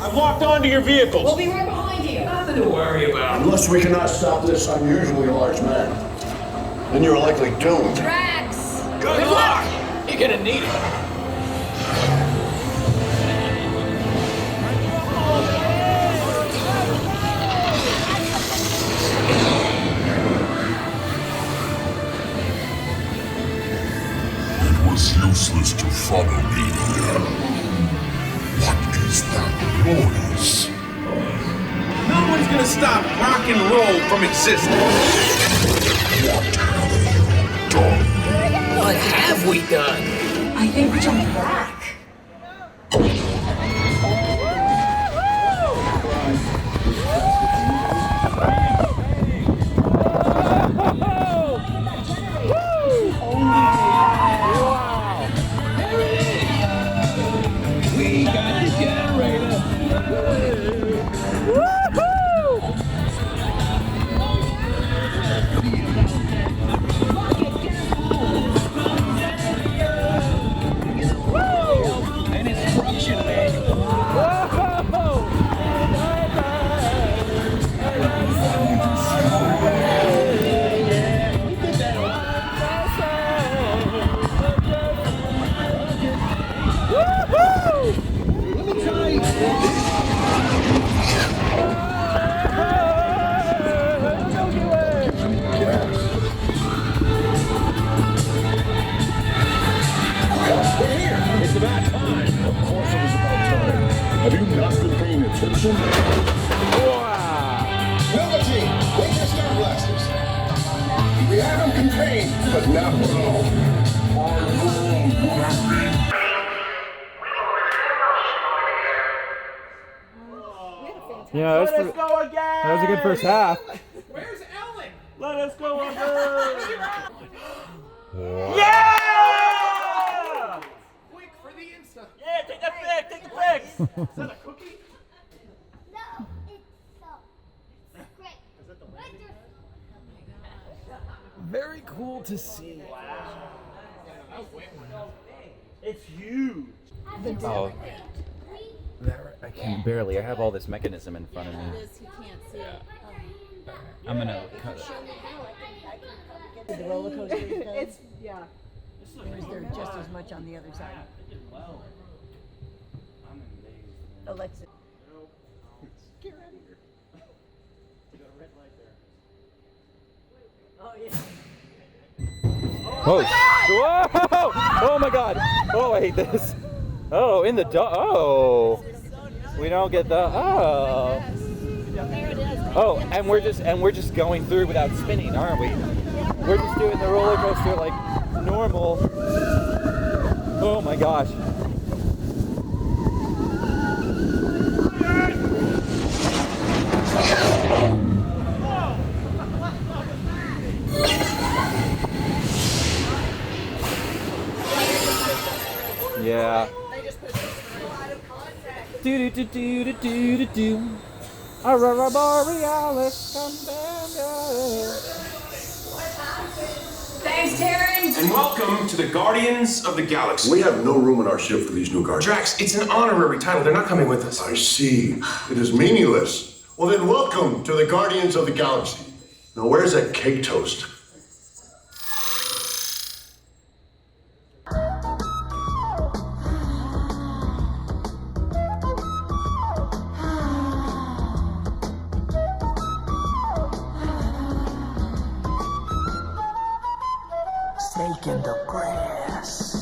I've locked onto your vehicles. We'll be right behind you. Nothing to worry about. Unless we cannot stop this unusually large man, then you're likely doomed. Drax! Good luck! You're gonna need it. It was useless to follow me. What is that noise? No one's gonna stop rock and roll from existing. What have you done? What have we done? I think we jumped back. We got the generator. An instruction manual. It's about time. Of course it was about time. Have you not been paying attention? Nova team, wake your star blasters. We have them contained, but not for long. Yeah, Let us go again! that was a good first half. Where's Ellen? Let us go again! Yeah! Quick for the Insta. Yeah, take the pic, take the pic. Is that a cookie? No, it's great. Is that the Very cool to see. It's huge. Oh, I can barely. I have all this mechanism in front of me. He can't see it. I'm gonna cut it. The roller coaster is done? It's, yeah. Or is there just as much on the other side? Alexa. Get out of here. Oh, yeah. Oh, whoa! Oh my God! Oh, I hate this. Oh, in the oh, we don't get the oh. Oh, and we're just going through without spinning, aren't we? We're just doing the roller coaster like normal. Oh my gosh. Yeah. Do do do do do do do. Aurora Borealis, come down. Thanks, Terrence. And welcome to the Guardians of the Galaxy. We have no room in our ship for these new guards. Drax, it's an honorary title. They're not coming with us. I see. It is meaningless. Well then, welcome to the Guardians of the Galaxy. Now where's that cake toast? Snake in the grass.